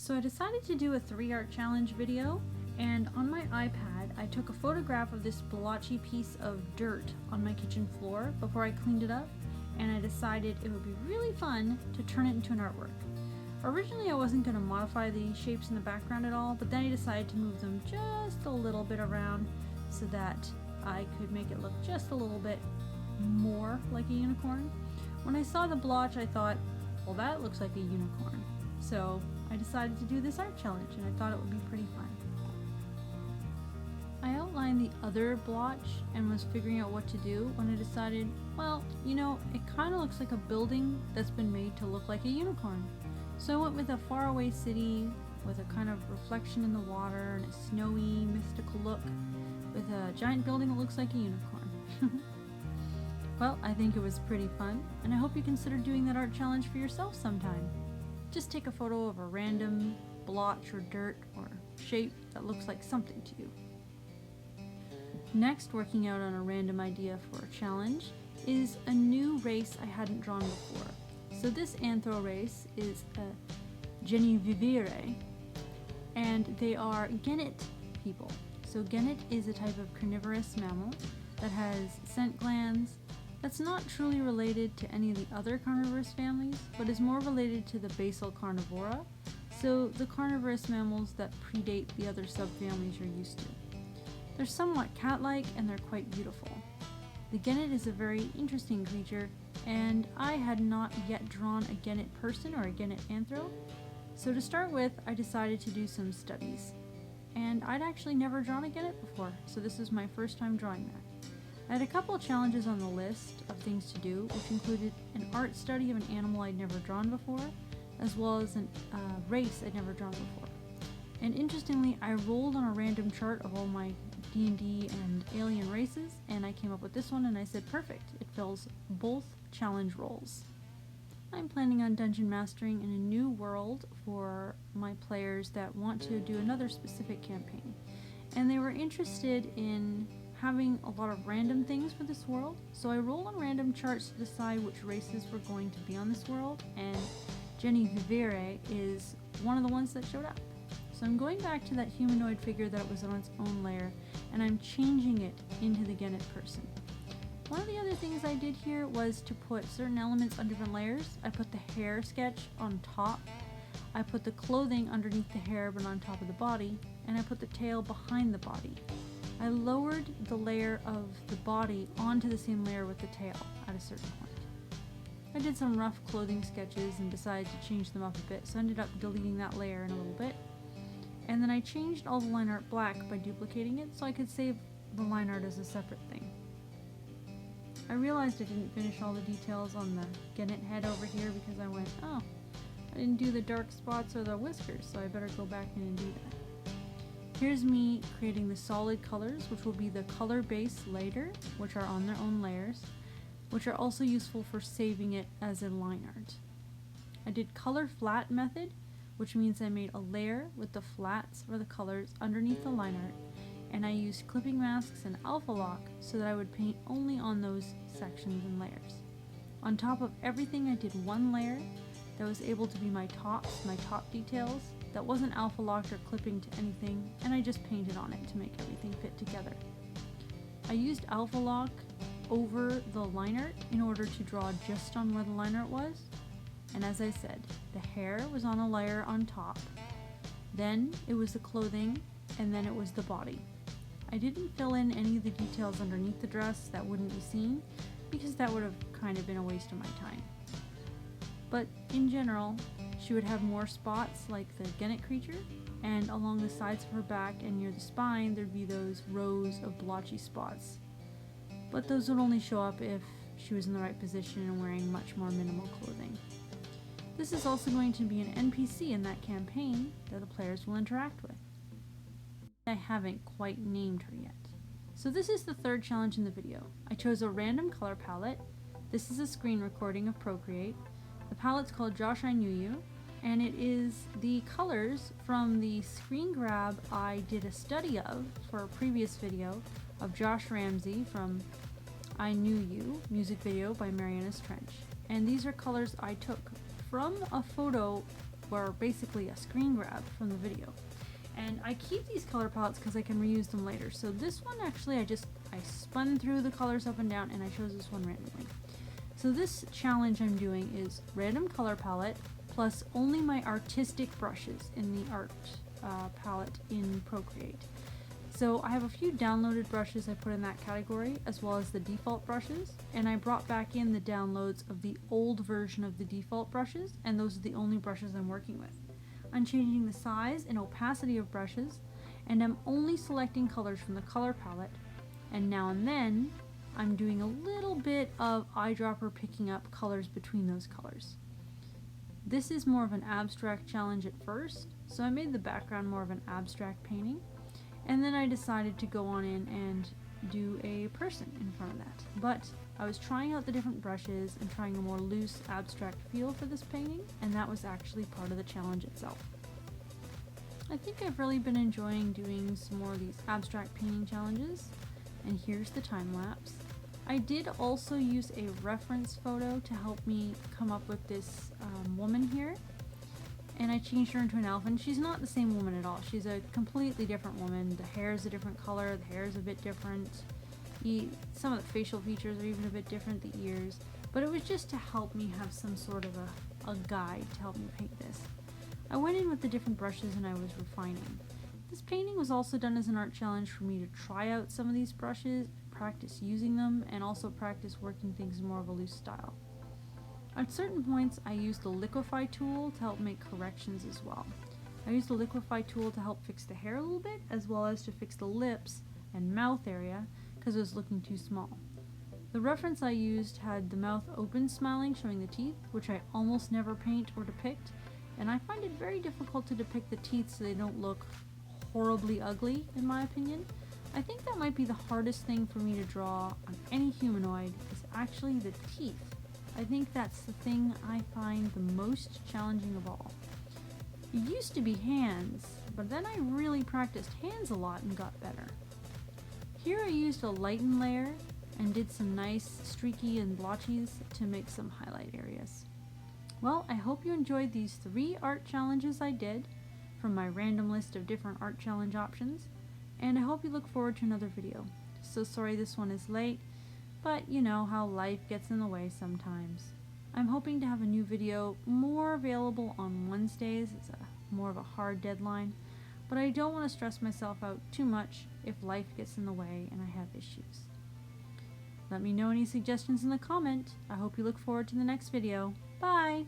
So I decided to do a 3-art challenge video, and on my iPad I took a photograph of this blotchy piece of dirt on my kitchen floor before I cleaned it up, and I decided it would be really fun to turn it into an artwork. Originally I wasn't going to modify the shapes in the background at all, but then I decided to move them just a little bit around so that I could make it look just a little bit more like a unicorn. When I saw the blotch I thought, well, that looks like a unicorn. So I decided to do this art challenge, and I thought it would be pretty fun. I outlined the other blotch and was figuring out what to do when I decided, well, you know, it kind of looks like a building that's been made to look like a unicorn. So I went with a faraway city with a kind of reflection in the water and a snowy, mystical look with a giant building that looks like a unicorn. Well, I think it was pretty fun, and I hope you consider doing that art challenge for yourself sometime. Just take a photo of a random blotch or dirt or shape that looks like something to you. Next, working out on a random idea for a challenge is a new race I hadn't drawn before. So this anthro race is a Genivivere, and they are genet people. So genet is a type of carnivorous mammal that has scent glands, that's not truly related to any of the other carnivorous families, but is more related to the basal carnivora, so the carnivorous mammals that predate the other subfamilies you're used to. They're somewhat cat-like, and they're quite beautiful. The genet is a very interesting creature, and I had not yet drawn a genet person or a genet anthro, so to start with, I decided to do some studies. And I'd actually never drawn a genet before, so this is my first time drawing that. I had a couple of challenges on the list of things to do, which included an art study of an animal I'd never drawn before, as well as a race I'd never drawn before. And interestingly, I rolled on a random chart of all my D&D and alien races, and I came up with this one, and I said, perfect, it fills both challenge roles. I'm planning on dungeon mastering in a new world for my players that want to do another specific campaign, and they were interested in having a lot of random things for this world, so I rolled on random charts to decide which races were going to be on this world, and Genivivere is one of the ones that showed up. So I'm going back to that humanoid figure that was on its own layer, and I'm changing it into the genet person. One of the other things I did here was to put certain elements on different layers. I put the hair sketch on top, I put the clothing underneath the hair but on top of the body, and I put the tail behind the body. I lowered the layer of the body onto the same layer with the tail at a certain point. I did some rough clothing sketches and decided to change them up a bit, so I ended up deleting that layer in a little bit. And then I changed all the line art black by duplicating it so I could save the line art as a separate thing. I realized I didn't finish all the details on the genet head over here because I went, oh, I didn't do the dark spots or the whiskers, so I better go back in and do that. Here's me creating the solid colors, which will be the color base later, which are on their own layers, which are also useful for saving it as a line art. I did color flat method, which means I made a layer with the flats or the colors underneath the line art, and I used clipping masks and alpha lock so that I would paint only on those sections and layers. On top of everything, I did one layer that was able to be my top details, that wasn't alpha locked or clipping to anything, and I just painted on it to make everything fit together. I used alpha lock over the line art in order to draw just on where the line art was, and as I said, the hair was on a layer on top, then it was the clothing, and then it was the body. I didn't fill in any of the details underneath the dress that wouldn't be seen, because that would have kind of been a waste of my time. But in general, she would have more spots like the genet creature, and along the sides of her back and near the spine there'd be those rows of blotchy spots. But those would only show up if she was in the right position and wearing much more minimal clothing. This is also going to be an NPC in that campaign that the players will interact with. I haven't quite named her yet. So this is the third challenge in the video. I chose a random color palette. This is a screen recording of Procreate. The palette's called Josh I Knew You, and it is the colors from the screen grab I did a study of for a previous video of Josh Ramsey from I Knew You music video by Marianas Trench. And these are colors I took from a photo were basically a screen grab from the video. And I keep these color palettes because I can reuse them later. So this one actually, I spun through the colors up and down and I chose this one randomly. So this challenge I'm doing is random color palette plus only my artistic brushes in the art palette in Procreate. So I have a few downloaded brushes I put in that category, as well as the default brushes, and I brought back in the downloads of the old version of the default brushes, and those are the only brushes I'm working with. I'm changing the size and opacity of brushes, and I'm only selecting colors from the color palette, and now and then I'm doing a little bit of eyedropper picking up colors between those colors. This is more of an abstract challenge at first, so I made the background more of an abstract painting. And then I decided to go on in and do a person in front of that. But I was trying out the different brushes and trying a more loose, abstract feel for this painting, and that was actually part of the challenge itself. I think I've really been enjoying doing some more of these abstract painting challenges, and here's the time lapse. I did also use a reference photo to help me come up with this woman here. And I changed her into an elf, and she's not the same woman at all. She's a completely different woman. The hair is a different color, the hair is a bit different. Some of the facial features are even a bit different, the ears. But it was just to help me have some sort of a guide to help me paint this. I went in with the different brushes and I was refining. This painting was also done as an art challenge for me to try out some of these brushes, practice using them, and also practice working things in more of a loose style. At certain points, I used the liquefy tool to help make corrections as well. I used the liquefy tool to help fix the hair a little bit, as well as to fix the lips and mouth area, because it was looking too small. The reference I used had the mouth open smiling, showing the teeth, which I almost never paint or depict, and I find it very difficult to depict the teeth so they don't look horribly ugly, in my opinion. I think that might be the hardest thing for me to draw on any humanoid, is actually the teeth. I think that's the thing I find the most challenging of all. It used to be hands, but then I really practiced hands a lot and got better. Here I used a lighten layer and did some nice streaky and blotchies to make some highlight areas. Well, I hope you enjoyed these 3 art challenges I did from my random list of different art challenge options, and I hope you look forward to another video. So sorry this one is late, but you know how life gets in the way sometimes. I'm hoping to have a new video more available on Wednesdays. It's more of a hard deadline, but I don't want to stress myself out too much if life gets in the way and I have issues. Let me know any suggestions in the comment. I hope you look forward to the next video. Bye!